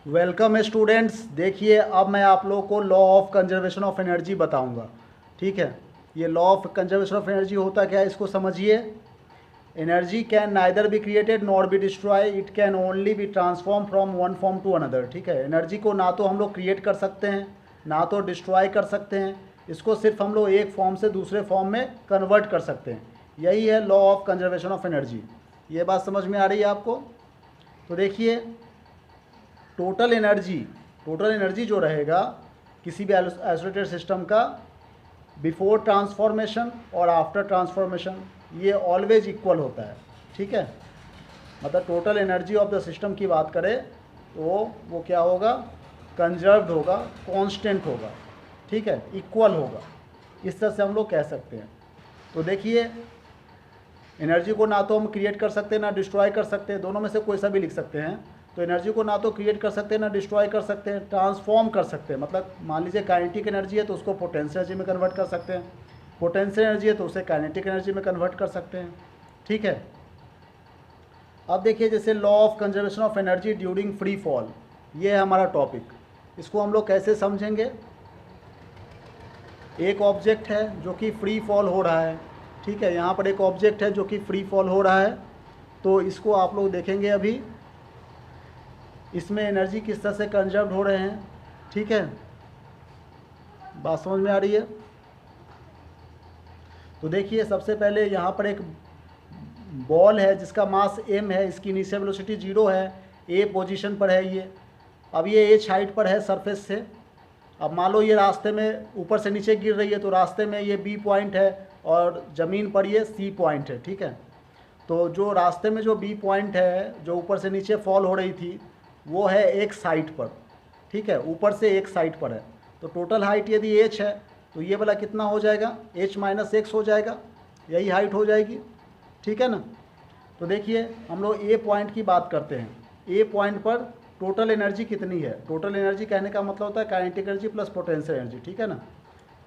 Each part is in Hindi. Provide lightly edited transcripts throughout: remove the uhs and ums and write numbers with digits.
Welcome students. देखिए अब मैं आप लोगों को law of conservation of energy बताऊंगा। ठीक है, ये law of conservation of energy होता क्या है इसको समझिए। Energy can neither be created nor be destroy, it can only be transform from one form to another. ठीक है, एनर्जी को ना तो हम लोग क्रिएट कर सकते हैं ना तो डिस्ट्रॉय कर सकते हैं, इसको सिर्फ हम लोग एक फॉर्म से दूसरे फॉर्म में कन्वर्ट कर सकते हैं। यही है law of conservation of energy. ये बात समझ में आ रही है आपको? तो देखिए, टोटल एनर्जी जो रहेगा किसी भी आइसोलेटेड सिस्टम का, बिफोर ट्रांसफॉर्मेशन और आफ्टर ट्रांसफॉर्मेशन, ये ऑलवेज इक्वल होता है। ठीक है, मतलब total energy of the system की बात करें तो वो क्या होगा, कंजर्व्ड होगा, कांस्टेंट होगा। ठीक है, इक्वल होगा, इस तरह से हम लोग कह सकते हैं। तो देखिए, एनर्जी को ना तो हम क्रिएट कर सकते हैं ना डिस्ट्रॉय कर सकते हैं, दोनों में से कोई सा भी लिख सकते हैं। तो एनर्जी को ना तो क्रिएट कर सकते हैं ना डिस्ट्रॉय कर सकते हैं, ट्रांसफॉर्म कर सकते हैं। मतलब मान लीजिए काइनेटिक एनर्जी है तो उसको पोटेंशियल एनर्जी में कन्वर्ट कर सकते हैं, पोटेंशियल एनर्जी है तो उसे काइनेटिक एनर्जी में कन्वर्ट कर सकते हैं। ठीक है, अब देखिए जैसे law of conservation of energy during free fall, ये है हमारा टॉपिक। इसको हम लोग कैसे समझेंगे। एक ऑब्जेक्ट है जो कि फ्री फॉल हो रहा है। ठीक है, यहाँ पर एक ऑब्जेक्ट है जो कि फ्री फॉल हो रहा है, तो इसको आप लोग देखेंगे अभी इसमें एनर्जी किस तरह से कंजर्व हो रहे हैं। ठीक है, बात समझ में आ रही है? तो देखिए सबसे पहले यहाँ पर एक बॉल है जिसका मास m है, इसकी इनिशियल वेलोसिटी 0 है, a पोजीशन पर है ये। अब ये h हाइट पर है सरफेस से। अब मान लो ये रास्ते में ऊपर से नीचे गिर रही है तो रास्ते में ये b पॉइंट है और ज़मीन पर ये c पॉइंट है। ठीक है, तो जो रास्ते में जो b पॉइंट है जो ऊपर से नीचे फॉल हो रही थी वो है एक साइड पर। ठीक है, ऊपर से एक साइड पर है, तो टोटल हाइट यदि h है तो ये वाला कितना हो जाएगा, h माइनस एक्स हो जाएगा, यही हाइट हो जाएगी। ठीक है ना। तो देखिए हम लोग ए पॉइंट की बात करते हैं। ए पॉइंट पर टोटल एनर्जी कितनी है, टोटल एनर्जी कहने का मतलब होता है kinetic energy plus potential energy. ठीक है ना।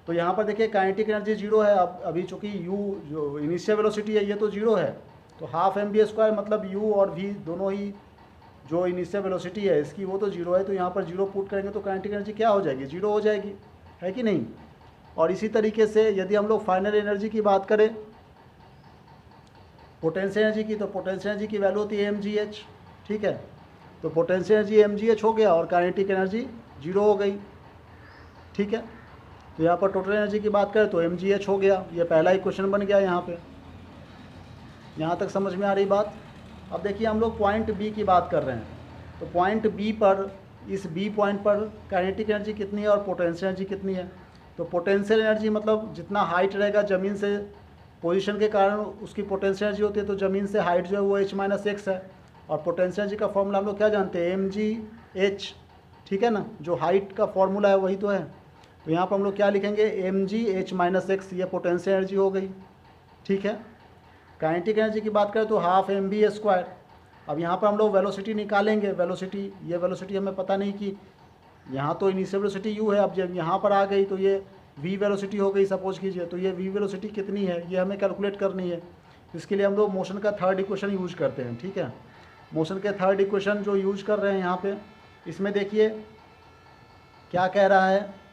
तो यहाँ पर देखिए काइनेटिक एनर्जी 0 है। अब अभी चूँकि u जो इनिशियल वेलोसिटी है ये तो 0 है, तो हाफ mv² मतलब u और v दोनों ही जो इनिशियल वेलोसिटी है इसकी वो तो 0 है, तो यहाँ पर 0 पुट करेंगे तो काइनेटिक एनर्जी क्या हो जाएगी, 0 हो जाएगी, है कि नहीं। और इसी तरीके से यदि हम लोग फाइनल एनर्जी की बात करें पोटेंशियल एनर्जी की, तो पोटेंशियल एनर्जी की वैल्यू होती है mgh। ठीक है, तो पोटेंशियल एनर्जी mgh हो गया और काइनेटिक एनर्जी 0 हो गई। ठीक है, तो यहाँ पर टोटल एनर्जी की बात करें तो mgh हो गया, ये पहला ही क्वेश्चन बन गया यहाँ पे। यहाँ तक समझ में आ रही बात। अब देखिए हम लोग पॉइंट बी की बात कर रहे हैं, तो पॉइंट बी पर, इस बी पॉइंट पर काइनेटिक एनर्जी कितनी है और पोटेंशियल एनर्जी कितनी है। तो पोटेंशियल एनर्जी मतलब जितना हाइट रहेगा ज़मीन से, पोजीशन के कारण उसकी पोटेंशियल एनर्जी होती है, तो ज़मीन से हाइट जो है वो h माइनस एक्स है। और पोटेंशियल एनर्जी का फॉर्मूला हम लोग क्या जानते हैं, mgh। ठीक है ना, जो हाइट का फॉर्मूला है वही तो है। तो यहाँ पर हम लोग क्या लिखेंगे, mgh माइनस एक्स, ये पोटेंशियल एनर्जी हो गई। ठीक है, काइनेटिक एनर्जी की बात करें तो हाफ mv²। अब यहाँ पर हम लोग वेलोसिटी निकालेंगे, वेलोसिटी, ये वेलोसिटी हमें पता नहीं कि यहाँ तो इनिशियल वेलोसिटी u है, अब जब यहाँ पर आ गई तो ये v वेलोसिटी हो गई सपोज कीजिए, तो ये v वेलोसिटी कितनी है ये हमें कैलकुलेट करनी है। इसके लिए हम लोग मोशन का थर्ड इक्वेशन यूज करते हैं। ठीक है, मोशन के थर्ड इक्वेशन जो यूज कर रहे हैं यहाँ पे, इसमें देखिए क्या कह रहा है,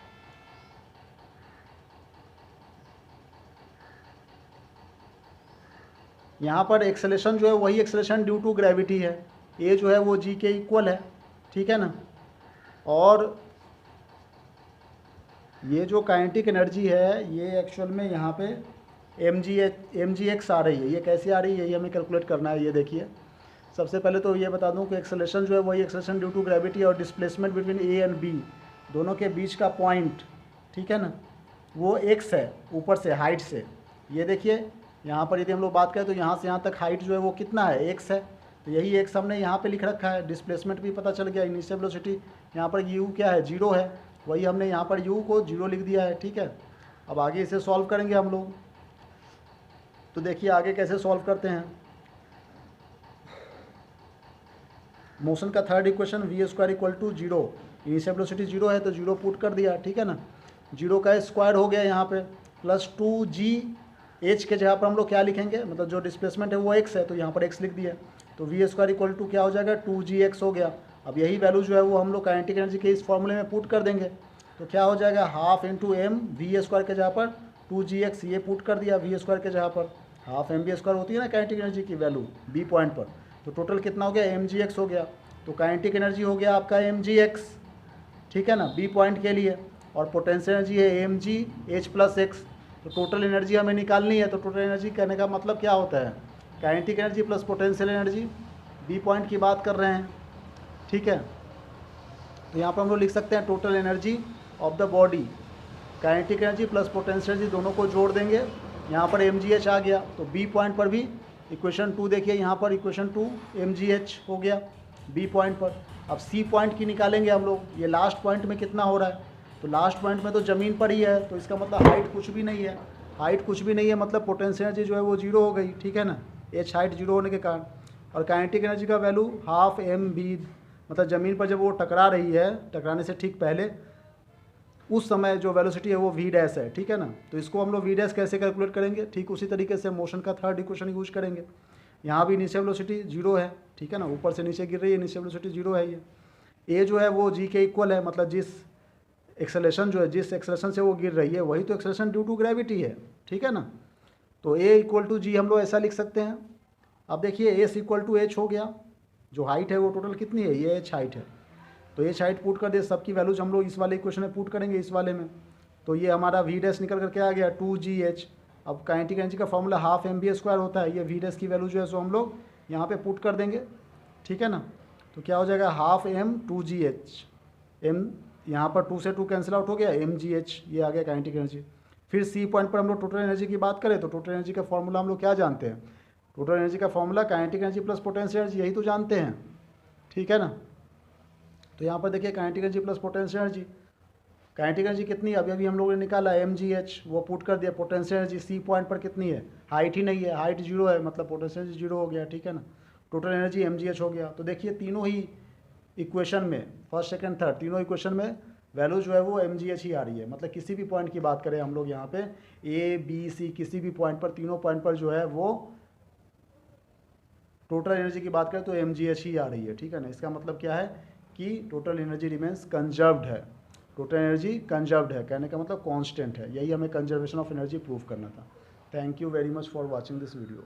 यहाँ पर एक्सेलेरेशन जो है वही एक्सेलेरेशन ड्यू टू ग्रेविटी है, ए जो है वो जी के इक्वल है। ठीक है ना, और ये जो काइनेटिक एनर्जी है ये एक्चुअल में यहाँ पे mgx आ रही है। ये कैसे आ रही है ये हमें कैलकुलेट करना है। ये देखिए सबसे पहले तो ये बता दूं कि एक्सेलेरेशन जो है वही एक्सेलेरेशन ड्यू टू ग्रेविटी और displacement between A and B दोनों के बीच का पॉइंट, ठीक है ना, वो x है ऊपर से हाइट से। ये देखिए यहाँ पर यदि हम लोग बात करें तो यहाँ से यहाँ तक हाइट जो है वो कितना है, x है, तो यही x हमने यहाँ पे लिख रखा है। डिस्प्लेसमेंट भी पता चल गया, इनिशियल वेलोसिटी यहाँ पर u क्या है, 0 है, वही हमने यहाँ पर u को 0 लिख दिया है। ठीक है, अब आगे इसे सॉल्व करेंगे हम लोग। तो देखिए आगे कैसे सॉल्व करते हैं। मोशन का third equation v² equal to 0, initial velocity 0 है तो 0 पुट कर दिया। ठीक है ना, 0 का स्क्वायर हो गया यहाँ पे, प्लस 2gh के जगह पर हम लोग क्या लिखेंगे, मतलब जो डिस्प्लेसमेंट है वो x है तो यहाँ पर x लिख दिया, तो v² इक्वल टू क्या हो जाएगा, 2gx हो गया। अब यही वैल्यू जो है वो हम लोग काइनेटिक एनर्जी के इस फॉर्मूले में पुट कर देंगे, तो क्या हो जाएगा, half into M V square के जगह पर 2gx ये पुट कर दिया वी स्क्वायर के जगह पर, हाफ एम बी स्क्वायर होती है ना काइनेटिक एनर्जी की वैल्यू बी पॉइंट पर, तो टोटल कितना हो गया एम जी एक्स हो गया, तो काइनेटिक एनर्जी हो गया आपका एम जी एक्स, ठीक है ना, बी पॉइंट के लिए, और पोटेंशियल एनर्जी है M G H plus X, तो टोटल एनर्जी हमें निकालनी है, तो टोटल एनर्जी कहने का मतलब क्या होता है, kinetic energy plus potential energy, B point की बात कर रहे हैं, ठीक है। तो यहाँ पर हम लोग लिख सकते हैं total energy of the body, kinetic energy plus potential energy दोनों को जोड़ देंगे, यहाँ पर एम जी एच आ गया, तो बी पॉइंट पर भी इक्वेशन 2 देखिए, यहाँ पर इक्वेशन 2 एम जी एच हो गया बी पॉइंट पर। अब सी पॉइंट की निकालेंगे हम लोग, ये लास्ट पॉइंट में कितना हो रहा है, तो लास्ट पॉइंट में तो ज़मीन पर ही है, तो इसका मतलब हाइट कुछ भी नहीं है, हाइट कुछ भी नहीं है मतलब पोटेंशियल एनर्जी जो है वो जीरो हो गई, ठीक है ना, एच हाइट जीरो होने के कारण। और काइनेटिक एनर्जी का वैल्यू हाफ एम बी, मतलब ज़मीन पर जब वो टकरा रही है, टकराने से ठीक पहले उस समय जो वेलोसिटी है वो वी डैश है, ठीक है ना, तो इसको हम लोग वी डैश कैसे कैलकुलेट करेंगे, ठीक उसी तरीके से मोशन का थर्ड इक्वेशन यूज करेंगे। यहाँ भी इनिशियल वेलोसिटी जीरो है, ठीक है ना, ऊपर से नीचे गिर रही है, इनिशियल वेलोसिटी जीरो है, ये ए जो है वो जी के इक्वल है, मतलब जिस एक्सेलरेशन जो है, जिस एक्सेलरेशन से वो गिर रही है वही तो एक्सेलरेशन ड्यू टू ग्रेविटी है, ठीक है ना, तो ए इक्वल टू जी हम लोग ऐसा लिख सकते हैं। अब देखिए एस इक्वल टू एच हो गया, जो हाइट है वो टोटल कितनी है, ये एच हाइट है, तो एच हाइट पुट कर दे, सबकी वैल्यूज हम लोग इस वाले इक्वेशन में पुट करेंगे, इस वाले में, तो ये हमारा वी डैश निकल करके आ गया 2gh। अब काइनेटिक एनर्जी का formula half M V square होता है, ये वी डैश की वैल्यू जो है सो हम लोग यहाँ पे पुट कर देंगे, ठीक है ना, तो क्या हो जाएगा हाफ एम 2gh, एम यहाँ पर 2 से 2 कैंसिल आउट हो गया, एम जी एच ये आ गया काइनेटिक एनर्जी। फिर सी पॉइंट पर हम लोग टोटल एनर्जी की बात करें, तो टोटल एनर्जी का फॉर्मूला हम लोग क्या जानते हैं, टोटल एनर्जी का formula kinetic energy plus potential energy, यही तो जानते हैं, ठीक है ना। तो यहाँ पर देखिए kinetic energy plus potential energy, kinetic energy कितनी है, अभी हम लोगों ने निकाला एम जी एच, वो पुट कर दिया, पोटेंशियल एनर्जी सी पॉइंट पर कितनी है, हाइट ही नहीं है, हाइट जीरो है, मतलब पोटेंशियल एनर्जी जीरो हो गया, ठीक है ना, total energy M G H हो गया। तो देखिए तीनों ही इक्वेशन में, फर्स्ट सेकंड थर्ड तीनों इक्वेशन में वैल्यू जो है वो एम जी एच ही आ रही है, मतलब किसी भी पॉइंट की बात करें हम लोग यहाँ पे ए बी सी किसी भी पॉइंट पर, तीनों पॉइंट पर जो है वो टोटल एनर्जी की बात करें तो एम जी एच ही आ रही है, ठीक है ना। इसका मतलब क्या है कि टोटल एनर्जी रिमेंस कंजर्व्ड है, टोटल एनर्जी कंजर्व्ड है, कहने का मतलब कांस्टेंट है, यही हमें कंजर्वेशन ऑफ एनर्जी प्रूव करना था। Thank you very much for watching this video.